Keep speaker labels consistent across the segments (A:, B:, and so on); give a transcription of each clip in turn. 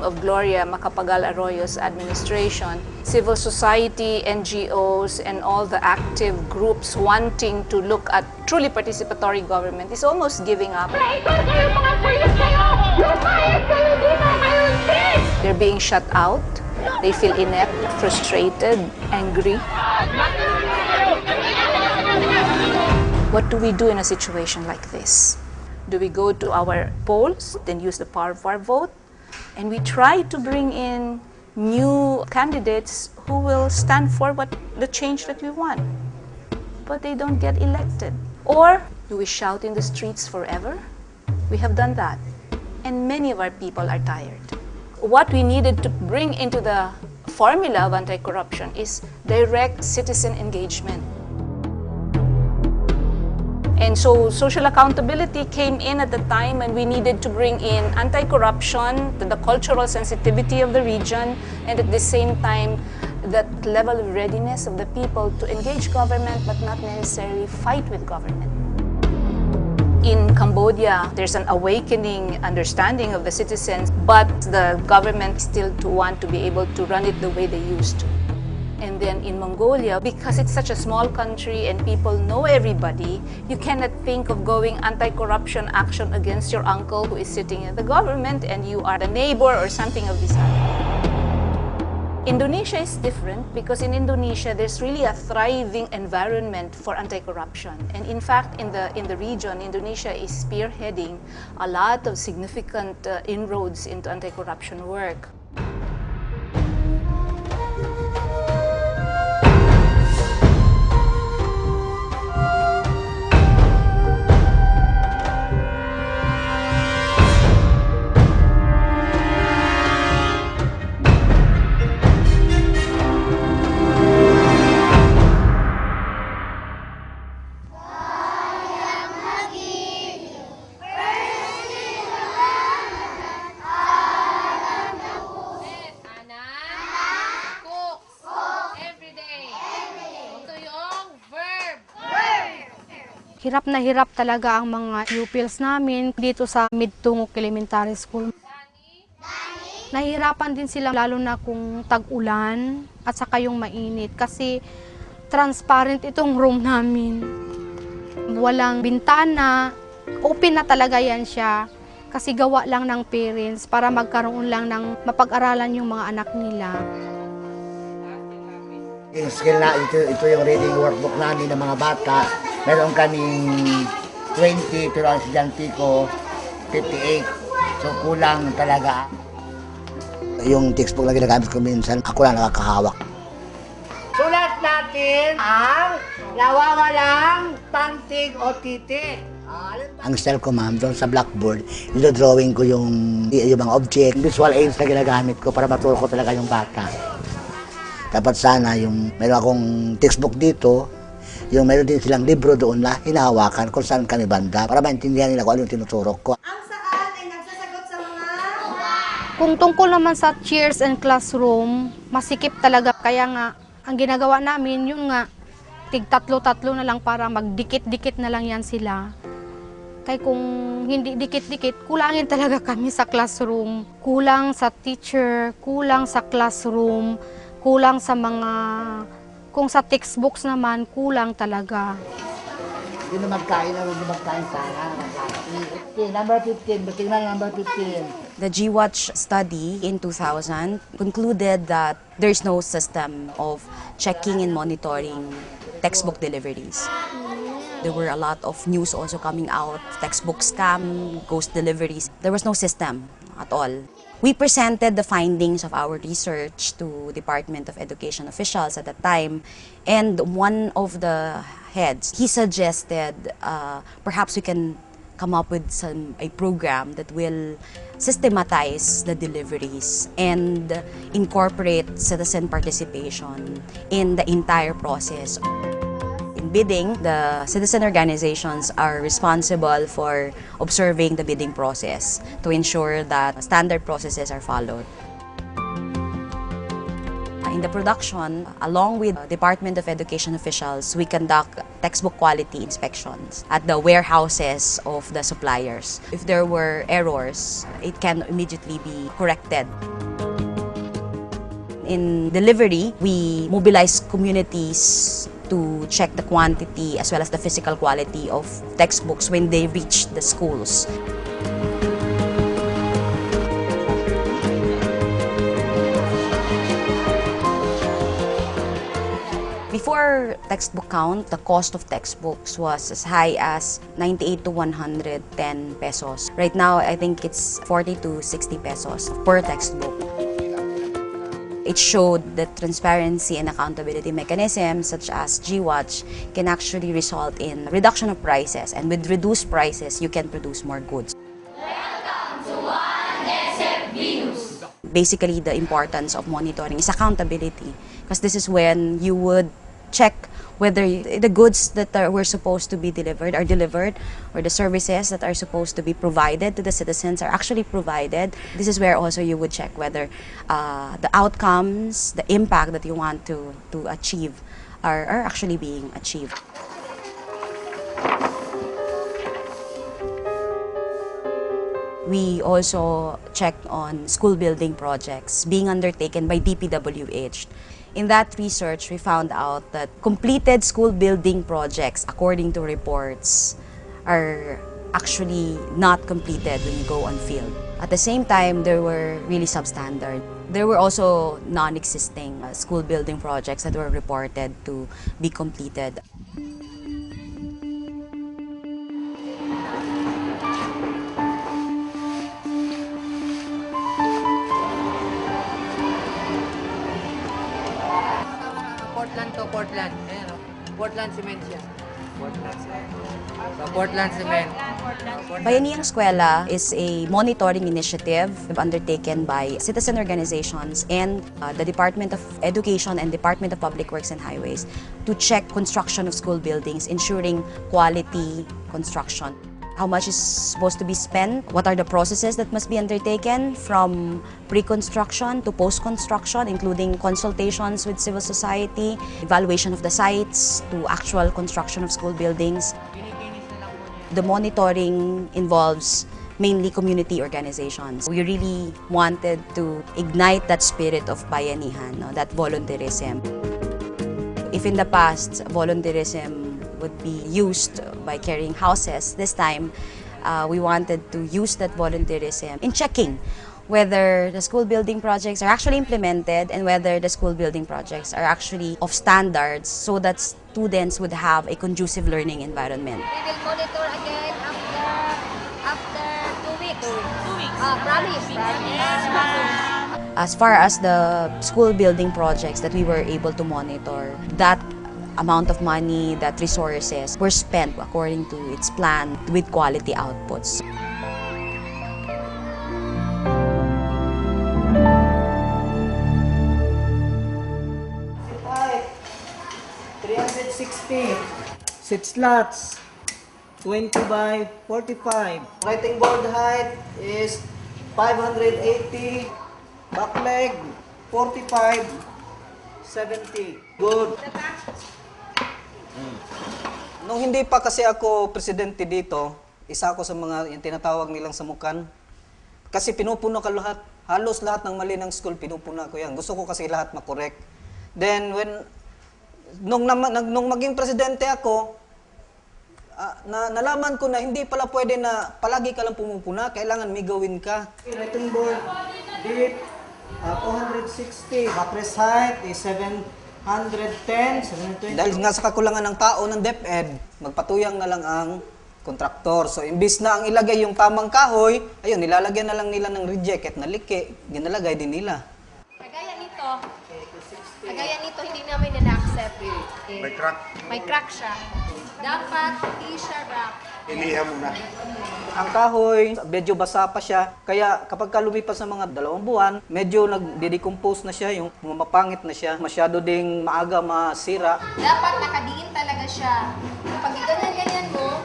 A: of Gloria Macapagal-Arroyo's administration, civil society, NGOs, and all the active groups wanting to look at truly participatory government is almost giving up. They're being shut out. They feel inept, frustrated, angry. What do we do in a situation like this? Do we go to our polls, then use the power of our vote, and we try to bring in new candidates who will stand for the change that we want, but they don't get elected? Or do we shout in the streets forever? We have done that, and many of our people are tired. What we needed to bring into the formula of anti-corruption is direct citizen engagement. And so social accountability came in at the time when we needed to bring in anti-corruption, the cultural sensitivity of the region, and at the same time, that level of readiness of the people to engage government but not necessarily fight with government. In Cambodia, there's an awakening understanding of the citizens, but the government still want to be able to run it the way they used to. And then in Mongolia, because it's such a small country and people know everybody, you cannot think of going anti-corruption action against your uncle who is sitting in the government and you are the neighbor or something of this kind. Indonesia is different because in Indonesia, there's really a thriving environment for anti-corruption. And in fact, in the region, Indonesia is spearheading a lot of significant inroads into anti-corruption work.
B: Hirap na hirap talaga ang mga pupils namin dito sa Midtungok Elementary School. Nahihirapan din sila lalo na kung tag-ulan at saka yung mainit kasi transparent itong room namin. Walang bintana, open na talaga yan siya kasi gawa lang ng parents para magkaroon lang ng mapag-aralan yung mga anak nila.
C: Yung skill na ito yung reading workbook namin ng mga bata. Meron kaming 20 pero ang estudyante ko 58. So kulang talaga. Yung textbook na ginagamit ko minsan, ako lang nakakahawak. Sulat natin ang nawawalang pantig o titik. Ang style ko, ma'am, doon sa blackboard, drawing ko yung mga object, visual aids na ginagamit ko para maturo ko talaga yung bata. Dapat sana yung meron akong textbook dito, yung meron din silang libro doon na hinahawakan kung saan kami banda para maintindihan nila kung ano yung tinuturo ko.
D: Ang saan ay nagsasagot sa mga...
B: Kung tungkol naman sa cheers and classroom, masikip talaga. Kaya nga, ang ginagawa namin, yun nga, tig-tatlo-tatlo na lang para magdikit-dikit na lang yan sila. Kaya kung hindi dikit-dikit, kulangin talaga kami sa classroom. Kulang sa teacher, kulang sa classroom, kulang sa mga, kung sa textbooks naman, kulang talaga.
C: Hindi na magkain sana. Okay, number 15, tingnan number 15.
E: The GWatch study in 2000 concluded that there's no system of checking and monitoring textbook deliveries. There were a lot of news also coming out, textbook scam, ghost deliveries. There was no system at all. We presented the findings of our research to Department of Education officials at that time, and one of the heads, he suggested perhaps we can come up with a program that will systematize the deliveries and incorporate citizen participation in the entire process. In bidding, the citizen organizations are responsible for observing the bidding process to ensure that standard processes are followed. In the production, along with Department of Education officials, we conduct textbook quality inspections at the warehouses of the suppliers. If there were errors, it can immediately be corrected. in delivery, we mobilize communities to check the quantity as well as the physical quality of textbooks when they reach the schools. Before textbook count, the cost of textbooks was as high as 98 to 110 pesos. Right now, I think it's 40 to 60 pesos per textbook. It showed that transparency and accountability mechanisms such as GWatch can actually result in reduction of prices, and with reduced prices, you can produce more goods. Basically, the importance of monitoring is accountability, because this is when you would check whether the goods that were supposed to be delivered are delivered, or the services that are supposed to be provided to the citizens are actually provided. This is where also you would check whether the outcomes, the impact that you want to achieve are actually being achieved. We also checked on school building projects being undertaken by DPWH. In that research, we found out that completed school building projects, according to reports, are actually not completed when you go on field. At the same time, there were really substandard. There were also non-existing school building projects that were reported to be completed.
F: Portland. Ayan o. Portland cement siya. Portland cement. So, Portland cement.
E: Bayaniang Eskwela is a monitoring initiative undertaken by citizen organizations and the Department of Education and Department of Public Works and Highways to check construction of school buildings, ensuring quality construction. How much is supposed to be spent, what are the processes that must be undertaken from pre-construction to post-construction, including consultations with civil society, evaluation of the sites to actual construction of school buildings. The monitoring involves mainly community organizations. We really wanted to ignite that spirit of bayanihan, no, that volunteerism. If in the past, volunteerism would be used by carrying houses, this time we wanted to use that volunteerism in checking whether the school building projects are actually implemented and whether the school building projects are actually of standards so that students would have a conducive learning environment.
D: We will monitor again after 2 weeks. 2 weeks. Promise.
E: As far as the school building projects that we were able to monitor, that amount of money, that resources were spent according to its plan with quality outputs.
G: Height, 360. Seat slots, 20 by 45. Writing board height is 580. Back leg, 45, 70. Good. Nung hindi pa kasi ako presidente dito, isa ako sa mga yung tinatawag nilang samukan. Kasi pinupuno ka lahat, halos lahat ng mali ng school, pinupuno ko yan. Gusto ko kasi lahat makorek. Then, nung maging presidente ako, nalaman ko na hindi pala pwede na palagi ka lang pumupuna, kailangan may gawin ka. Writing board, deep, 460. Backrest height is 710, 720. Dahil nga sa kakulangan ng tao ng DepEd, magpatuyang na lang ang kontraktor. So, imbis na ang ilagay yung tamang kahoy, ayun, nilalagyan na lang nila ng reject at naliki, ginalagay din nila.
D: Kagaya nito, hindi namin na-accept.
H: May crack.
D: May crack siya. Dapat hindi siya wrap.
H: Iliha muna.
G: Ang kahoy, medyo basa pa siya. Kaya kapag lumipas ng mga 2 buwan, medyo nag-decompose na siya, yung mapangit na siya. Masyado ding maaga masira.
D: Dapat nakadiin talaga siya. Kapag ganyan-ganyan mo,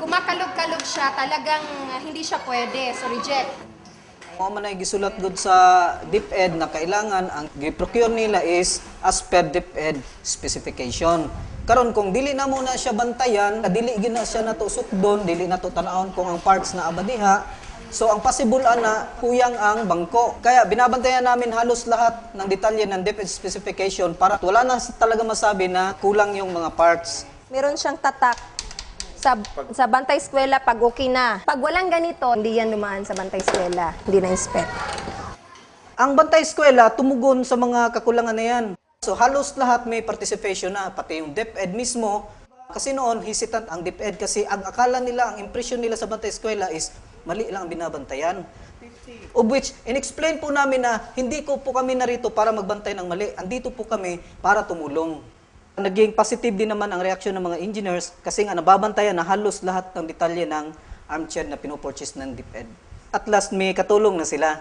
D: kumakalog-kalog siya, talagang hindi siya pwede. So, reject.
G: Kung man ay gisulat good sa DepEd na kailangan, ang giprocure nila is as per DepEd specification. Karon kung dili na muna siya bantayan, dili gina siya nato sukdon, dili nato tan-awon kung ang parts na abadiha, So ang possible na kuyang ang bangko. Kaya binabantayan namin halos lahat ng detalye ng DepEd specification para wala na talaga masabi na kulang yung mga parts.
D: Meron siyang tatak sa bantay eskwela pag okay na. Pag walang ganito, hindi yan dumaan sa bantay eskwela. Hindi na-inspect.
G: Ang bantay eskwela tumugon sa mga kakulangan na yan. So halos lahat may participation na, pati yung DepEd mismo. Kasi noon, hesitant ang DepEd kasi ang akala nila, ang impression nila sa bantay eskwela is mali lang ang binabantayan. Of which, in-explain po namin na hindi ko po kami narito para magbantay ng mali. Andito po kami para tumulong. Naging positive din naman ang reaksyon ng mga engineers kasi nga nababantayan na halos lahat ng detalye ng armchair na pinopurchase ng DepEd. At last, may katulong na sila.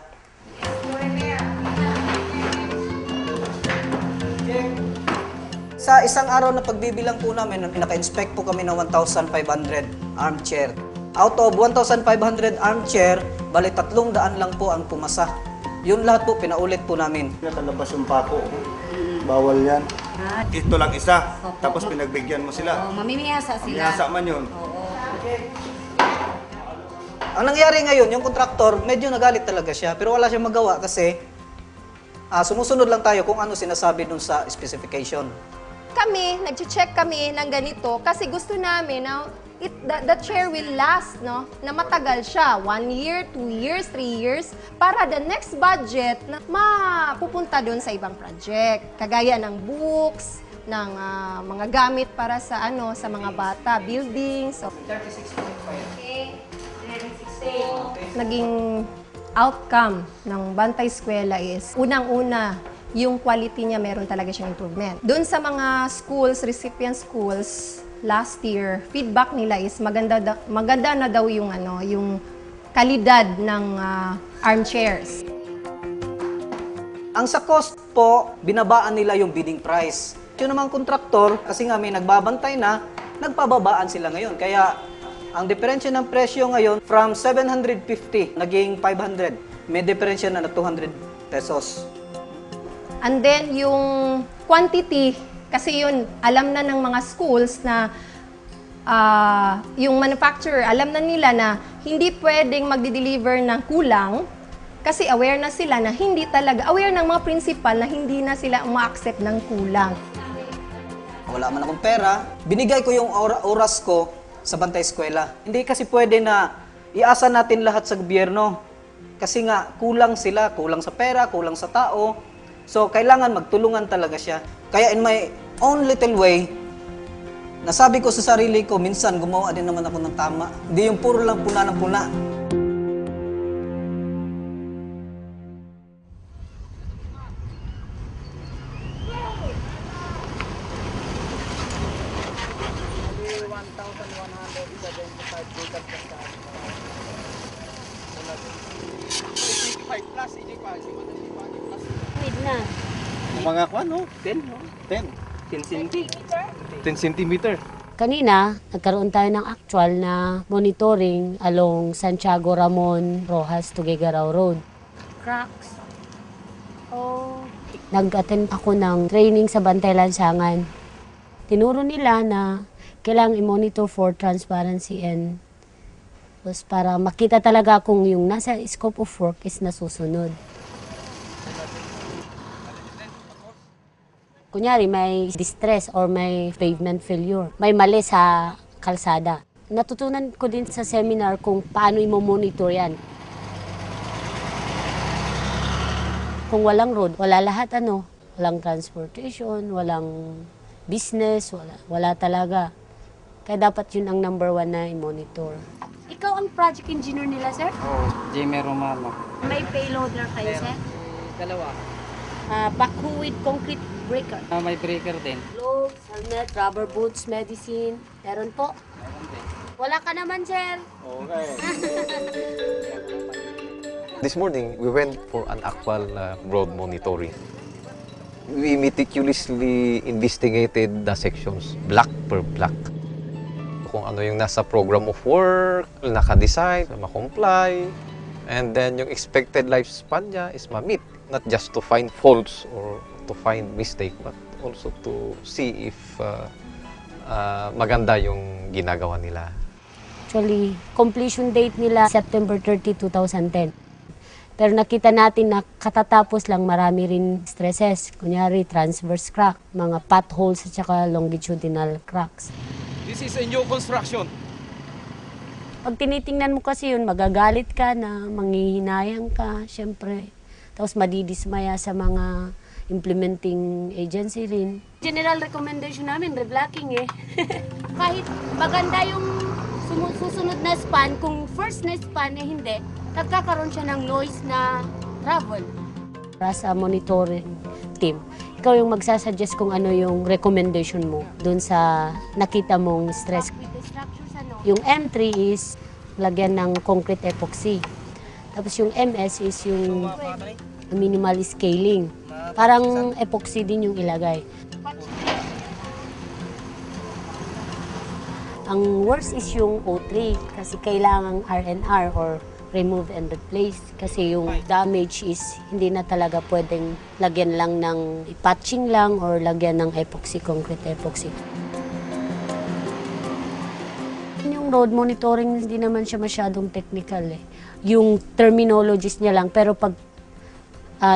G: Sa isang araw na pagbibilang po namin, naka-inspect po kami ng 1,500 armchair. Out of 1,500 armchair, bali 300 lang po ang pumasa. Yun lahat po, pinaulit po namin.
H: Nakalabas yung pako. Bawal yan. Ito lang isa, tapos pinagbigyan mo sila.
I: Mamimiyasa sila.
H: Minasa man yun.
G: Ang nangyari ngayon, yung kontraktor, medyo nagalit talaga siya, pero wala siyang magawa kasi sumusunod lang tayo kung ano sinasabi dun sa specification.
D: Kami, nag-check kami ng ganito kasi gusto namin na the chair will last, no? Na matagal siya. 1 year, 2 years, 3 years. Para the next budget na mapupunta doon sa ibang project. Kagaya ng books, ng mga gamit para sa sa mga bata, buildings. So,
G: 36.5.
D: okay. Naging outcome ng Bantay Eskwela is, unang-una, yung quality niya meron talaga siyang improvement. Doon sa mga schools, recipient schools, last year, feedback nila is maganda na daw yung yung kalidad ng armchairs.
G: Ang sa cost po, binabaan nila yung bidding price. Yung namang kontraktor, kasi nga may nagbabantay na, nagpababaan sila ngayon. Kaya ang diferensya ng presyo ngayon from 750 naging 500. May diferensya na 200 pesos.
D: And then yung quantity, kasi yun, alam na ng mga schools na yung manufacturer, alam na nila na hindi pwedeng magdi-deliver ng kulang kasi aware na sila na hindi talaga, aware ng mga principal na hindi na sila ma-accept ng kulang.
G: Wala man akong pera, binigay ko yung oras ko sa Bantay Eskwela. Hindi kasi pwede na iasa natin lahat sa gobyerno kasi nga kulang sila, kulang sa pera, kulang sa tao. So, kailangan magtulungan talaga siya. Kaya in my own little way, nasabi ko sa sarili ko, minsan gumawa din naman ako ng tama. Hindi yung puro lang puna ng puna.
J: Mga kwan, no? 10, no? 10. 10 centimeter.
I: Kanina, nagkaroon tayo ng actual na monitoring along Santiago Ramon Rojas to Gigaraw Road. Cracks. Oh. Nag-attend ako ng training sa Bantay Lansangan. Tinuro nila na kailangang i-monitor for transparency and para makita talaga kung yung nasa scope of work is nasusunod. Kunyari, may distress or may pavement failure. May mali sa kalsada. Natutunan ko din sa seminar kung paano i-monitor yan. Kung walang road, wala lahat Walang transportation, walang business, wala talaga. Kaya dapat yun ang number 1 na i-monitor.
K: Ikaw ang project engineer nila, sir?
F: Oo, Jamie Romano.
K: May payloader kayo, sir?
F: Dalawa.
K: Backhoe with concrete breaker.
F: May breaker din.
K: Gloves, helmet, rubber boots, medicine. Meron po. Wala ka naman, sir.
J: Okay.
L: This morning, we went for an actual road monitoring. We meticulously investigated the sections, block per block. Kung ano yung nasa program of work, naka-design, ma-comply, and then yung expected lifespan niya is ma-meet. Not just to find faults or to find mistake, but also to see if maganda yung ginagawa nila.
I: Actually, completion date nila September 30, 2010. Pero nakita natin na katatapos lang marami rin stresses. Kunyari, transverse crack, mga potholes at saka longitudinal cracks.
J: This is a new construction.
I: Pag tinitingnan mo kasi yun, magagalit ka na, manghihinayang ka, syempre. Tapos madidismaya sa mga implementing agency rin.
K: General recommendation namin, reblocking eh. Kahit maganda yung susunod na span, kung first na span eh hindi, nagkakaroon siya ng noise na travel.
I: Para sa monitoring team, ikaw yung magsasuggest kung ano yung recommendation mo dun sa nakita mong stress. Yung M3 is lagyan ng concrete epoxy. Tapos yung MS is yung minimal scaling. Parang epoxy din yung ilagay. Ang worst is yung O3 kasi kailangang R&R or remove and replace kasi yung damage is hindi na talaga pwedeng lagyan lang ng patching lang or lagyan ng epoxy, concrete epoxy. Yung road monitoring hindi naman siya masyadong technical eh. Yung terminologies niya lang pero pag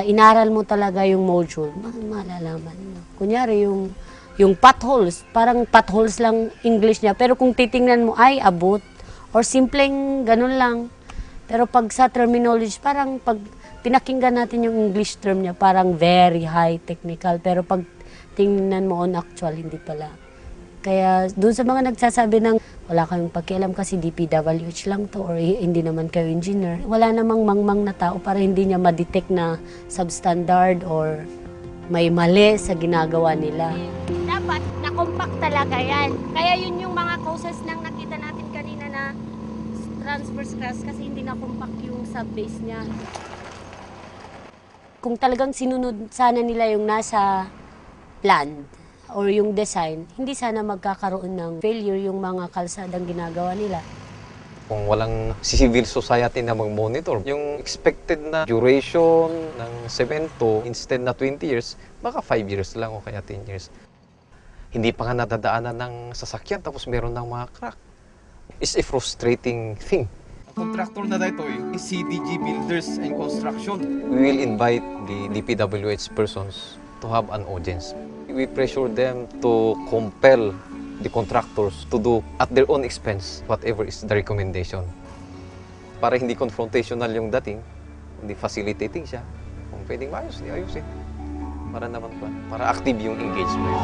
I: inaral mo talaga yung module, malalaman mo. Kunyari yung potholes, parang potholes lang English niya pero kung titingnan mo ay abot or simpleng ganun lang. Pero pag sa terminology, parang pag pinakinggan natin yung English term niya, parang very high technical. Pero pag tingnan mo on actual, hindi pala. Kaya doon sa mga nagsasabi ng wala kayong pakialam kasi DPWH lang to or hindi naman kayo engineer, wala namang mangmang na tao para hindi niya ma-detect na substandard or may mali sa ginagawa nila.
K: Dapat na-compact talaga yan. Kaya yun yung mga causes nang nakita natin kanina na transverse cracks kasi hindi na-compact yung subbase niya. Kung talagang sinunod sana nila yung nasa plan or yung design, hindi sana magkakaroon ng failure yung mga kalsadang ginagawa nila.
L: Kung walang civil society na mag-monitor, yung expected na duration ng semento, instead na 20 years, baka 5 years lang o kaya 10 years. Hindi pa nga nadadaanan ng sasakyan tapos meron ng mga crack. It's a frustrating thing.
J: Contractor na dito is CDG Builders and Construction.
L: We will invite the DPWH persons to have an audience. We pressure them to compel the contractors to do at their own expense whatever is the recommendation. Para hindi confrontational yung dating, hindi facilitating siya. Kung pwedeng maayos, ayusin. Para naman pa, para active yung engagement.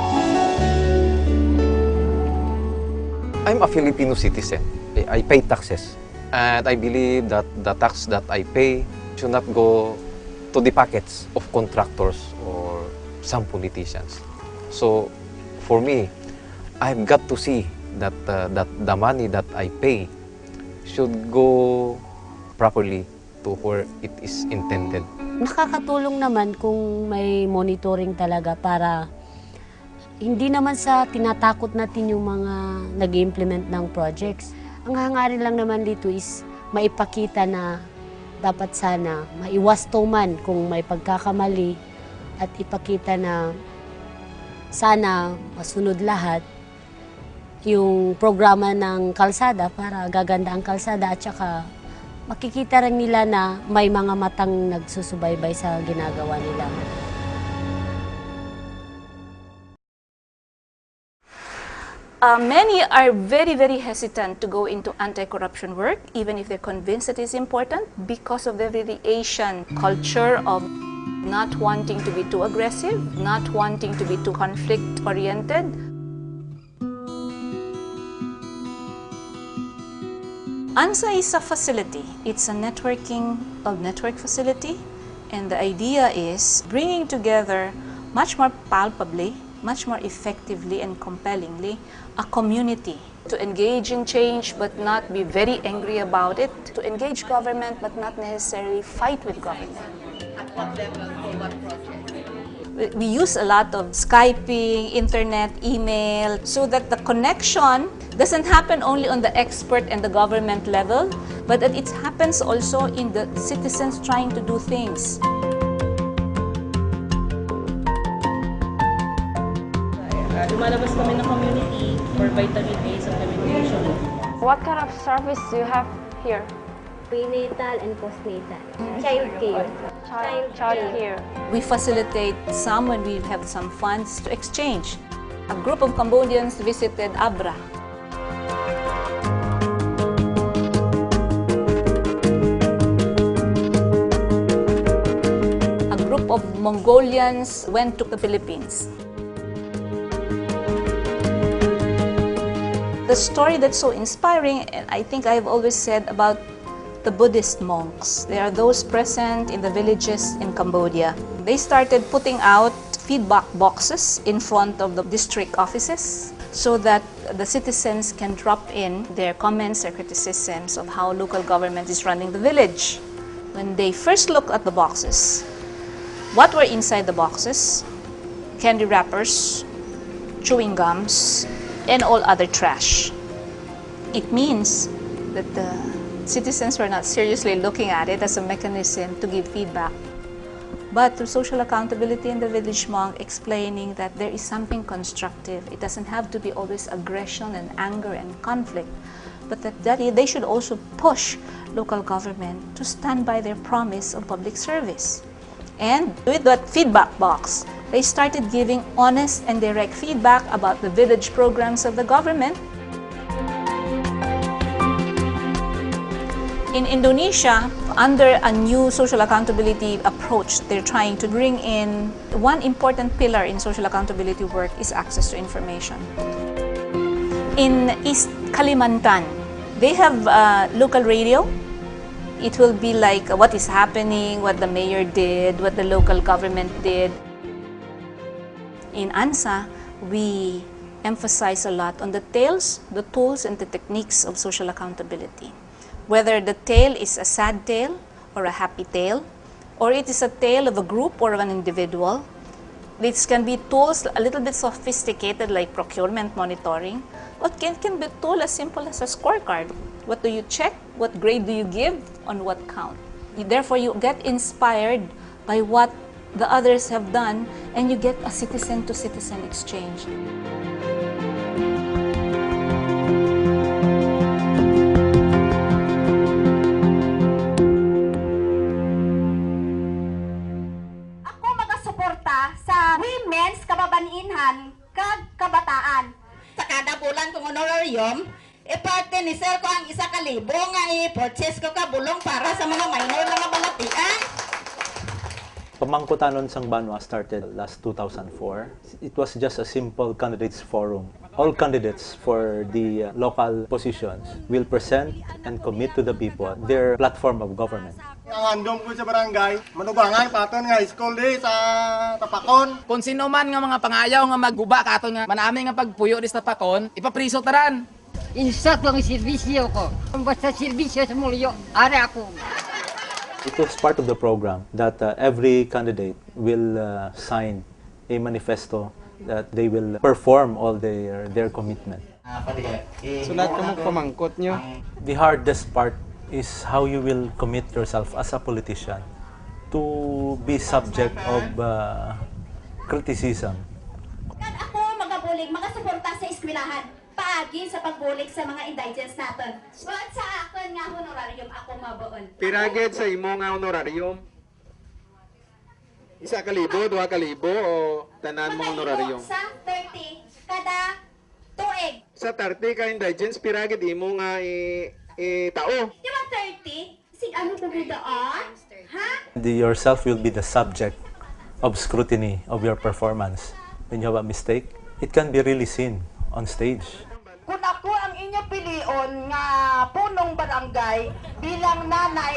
L: I'm a Filipino citizen. I pay taxes. And I believe that the tax that I pay should not go to the pockets of contractors or some politicians. So, for me, I've got to see that that the money that I pay should go properly to where it is intended.
I: Nakakatulong naman kung may monitoring talaga para hindi naman sa tinatakot natin yung mga nag-implement ng projects. Ang hangarin lang naman dito is maipakita na dapat sana maiwasto man kung may pagkakamali at ipakita na sana masunod lahat yung programa ng kalsada para gaganda ang kalsada at saka makikita rin nila na may mga matang nagsusubaybay sa ginagawa nila.
A: Many are very, very hesitant to go into anti-corruption work, even if they're convinced that it's important, because of the very Asian culture of not wanting to be too aggressive, not wanting to be too conflict-oriented. ANSA is a facility. It's a network facility, and the idea is bringing together much more palpably, much more effectively and compellingly a community to engage in change but not be very angry about it, to engage government but not necessarily fight with government.
D: At what level, for what project?
A: We use a lot of Skyping, internet, email, so that the connection doesn't happen only on the expert and the government level, but that it happens also in the citizens trying to do things.
M: Lumalabas kami ng community for vitamin A supplementation. What kind of service do you have here?
K: Prenatal and postnatal. Child care.
M: Child care.
A: We facilitate some when we have some funds to exchange. A group of Cambodians visited Abra. A group of Mongolians went to the Philippines. The story that's so inspiring, and I think I've always said about the Buddhist monks. They are those present in the villages in Cambodia. They started putting out feedback boxes in front of the district offices so that the citizens can drop in their comments or criticisms of how local government is running the village. When they first looked at the boxes, what were inside the boxes? Candy wrappers, chewing gums, and all other trash. It means that the citizens were not seriously looking at it as a mechanism to give feedback. But through social accountability in the village monk explaining that there is something constructive, it doesn't have to be always aggression and anger and conflict, but that they should also push local government to stand by their promise of public service. And with that feedback box, they started giving honest and direct feedback about the village programs of the government. In Indonesia, under a new social accountability approach, they're trying to bring in one important pillar in social accountability work is access to information. In East Kalimantan, they have local radio. It will be like what is happening, what the mayor did, what the local government did. In ANSA, we emphasize a lot on the tales, the tools, and the techniques of social accountability. Whether the tale is a sad tale or a happy tale, or it is a tale of a group or of an individual. This can be tools a little bit sophisticated like procurement monitoring, but can be a tool as simple as a scorecard. What do you check? What grade do you give? On what count? Therefore, you get inspired by what the others have done, and you get a citizen-to-citizen exchange.
N: Ako magasuporta sa women's kababaninhan kag kabataan.
O: Sa kada bulan kong honorarium, iparte ni sir ko ang 1,000 nga i-purchase ko ka bulong para sa mga minor na mabalatian.
P: Pamangkutanon sang Banwa started last 2004. It was just a simple candidates forum. All candidates for the local positions will present and commit to the people their platform of government.
Q: Ang andom ko sa barangay, manubangan paton nga school day sa Tapakon.
R: Kung sino man nga mga pangayaw nga magguba katon nga manami nga pagpuyo di sa Tapakon, ipapriso taran.
S: Insat lang serbisyo ko. Basta serbisyo sa mulyo, are ako.
P: It was part of the program that every candidate will sign a manifesto that they will perform all their commitment.
J: So lahat ka mo pamangkot nyo?
P: The hardest part is how you will commit yourself as a politician to be subject of criticism.
N: Ako magabulig, magasuporta sa eskwelahan. Paagi sa pagbulig sa mga indigents natin. But sa akin nga honorarium ako mabuon.
J: Piraged sa imo nga honorarium? 1,000, 2,000 o tanan mo honorarium?
N: Sa 30 kada tuig.
J: Sa 30 ka indigents, piraged imo nga tao.
N: Di ba 30? Sig ano pagudaan? Ha?
P: Yourself will be the subject of scrutiny of your performance. When you have a mistake, it can be really seen on stage.
O: Kung ako ang inyo pilion nga punong barangay bilang nanay,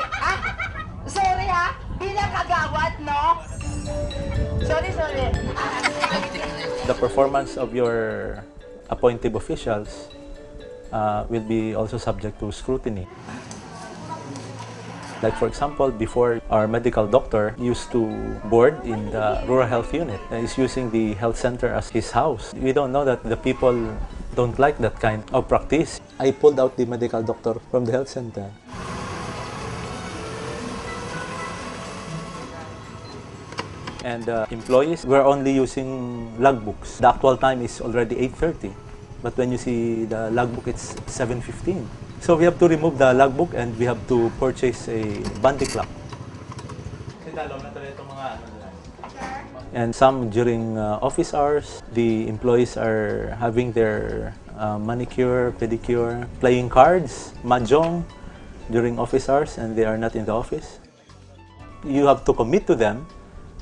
O: sorry ha, bilang kagawad, no? Sorry.
P: The performance of your appointive officials will be also subject to scrutiny. Like for example, before our medical doctor used to board in the rural health unit. He's using the health center as his house. We don't know that the people don't like that kind of practice. I pulled out the medical doctor from the health center. And employees were only using logbooks. The actual time is already 8:30. But when you see the logbook, it's 7:15. So we have to remove the logbook and we have to purchase a bandy clock. And some during office hours, the employees are having their manicure, pedicure, playing cards, mahjong during office hours, and they are not in the office. You have to commit to them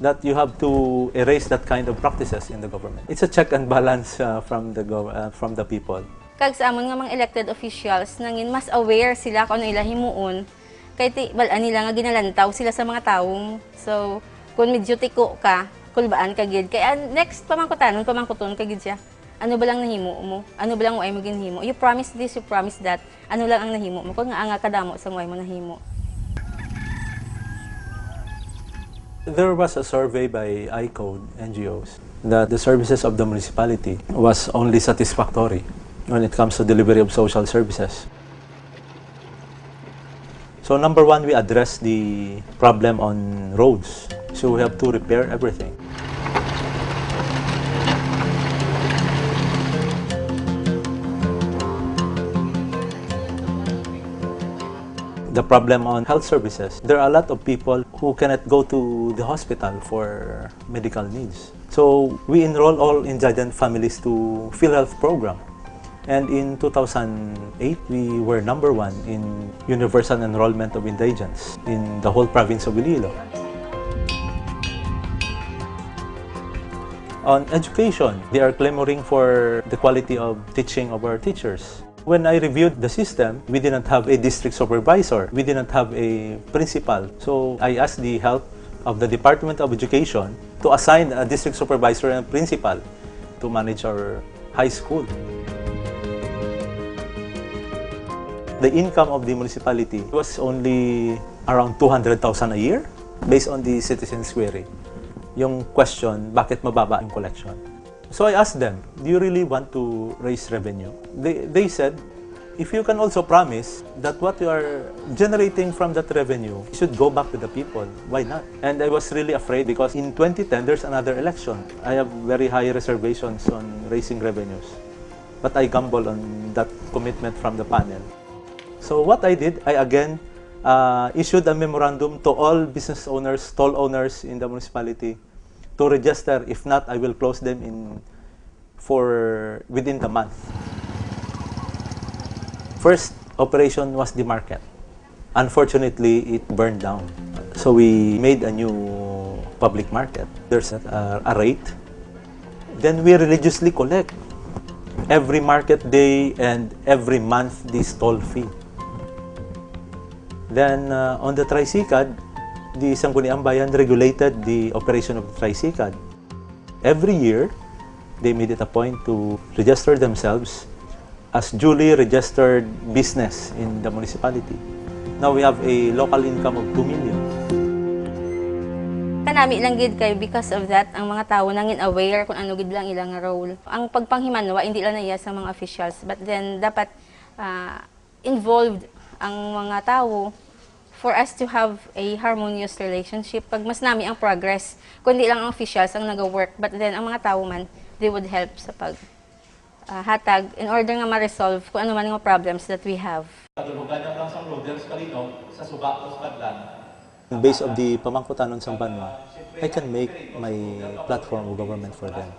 P: that you have to erase that kind of practices in the government. It's a check and balance from the people.
T: Kag sa amon nga mga elected officials, nangin mas aware sila kung ano ila himuon. Kay balaan nila nga ginalantaw sila sa mga tawo. So, kung medyo tiko ka, kulbaan ka gid. Kaya next pamangkuton ka gid siya. Ano ba lang nahimo mo? Ano ba lang mo ay mo ginhimo? You promise this, you promise that. Ano lang ang nahimo mo? Kung nga kadamo sa way mo nahimo.
P: There was a survey by iCode NGOs that the services of the municipality was only satisfactory when it comes to delivery of social services. So number one, we address the problem on roads. So we have to repair everything. The problem on health services, there are a lot of people who cannot go to the hospital for medical needs. So we enroll all indigent families to PhilHealth program. And in 2008, we were number one in universal enrollment of indigents in the whole province of Iloilo. On education, they are clamoring for the quality of teaching of our teachers. When I reviewed the system, we didn't have a district supervisor. We didn't have a principal. So I asked the help of the Department of Education to assign a district supervisor and a principal to manage our high school. The income of the municipality was only around 200,000 a year based on the citizens' query. Yung question, bakit mababa yung collection? So I asked them, do you really want to raise revenue? They said, if you can also promise that what you are generating from that revenue should go back to the people, why not? And I was really afraid because in 2010, there's another election. I have very high reservations on raising revenues. But I gambled on that commitment from the panel. So what I did, I again issued a memorandum to all business owners, stall owners in the municipality to register. If not, I will close them within the month. First operation was the market. Unfortunately, it burned down. So we made a new public market. There's a rate. Then we religiously collect every market day and every month the stall fee. Then on the tricycad, the Sangguniang Bayan regulated the operation of the tricycad. Every year, they made it a point to register themselves as duly registered business in the municipality. Now we have a local income of 2 million.
T: Kanami lang gid kay because of that, ang mga tao nangin aware kung ano gid lang ilang role. Ang pagpanghimanwa, hindi lang naiya sa mga officials, but then dapat involved ang mga tao for us to have a harmonious relationship. Pag mas nami ang progress, kundi lang ang officials ang nag-work, but then ang mga tao man, they would help sa hatag in order nga ma-resolve kung ano man yung problems that we have.
P: Based on the pamangkutanon sa Banwa, I can make my platform of government for them.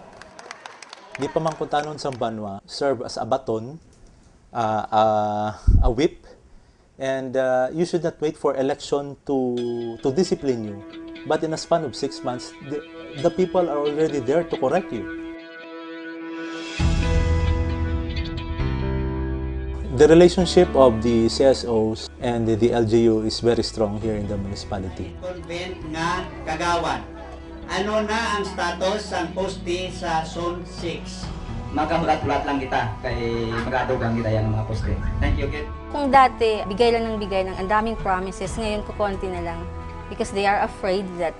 P: The pamangkutanon sa Banwa serve as a baton, a whip, and you should not wait for election to discipline you. But in a span of 6 months, the people are already there to correct you. The relationship of the CSOs and the LGU is very strong here in the municipality.
U: Convent nga Kagawan. Ano na ang status ng poste sa Zone 6?
V: Magkahulat-hulat lang kita kay magadugang kita yan mga poste. Thank you, Kit.
T: Kung dati, bigay lang ng bigay ng ang daming promises, ngayon kukonti na lang. Because they are afraid that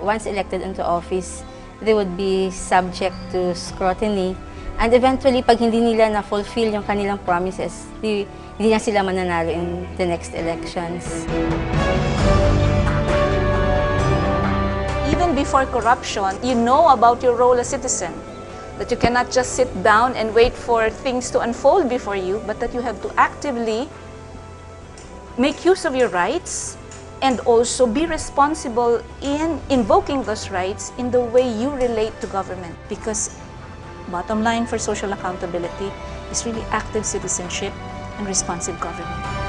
T: once elected into office, they would be subject to scrutiny. And eventually, pag hindi nila na-fulfill yung kanilang promises, hindi na sila mananalo in the next elections.
A: Even before corruption, you know about your role as citizen. That you cannot just sit down and wait for things to unfold before you, but that you have to actively make use of your rights and also be responsible in invoking those rights in the way you relate to government. Because bottom line for social accountability is really active citizenship and responsive government.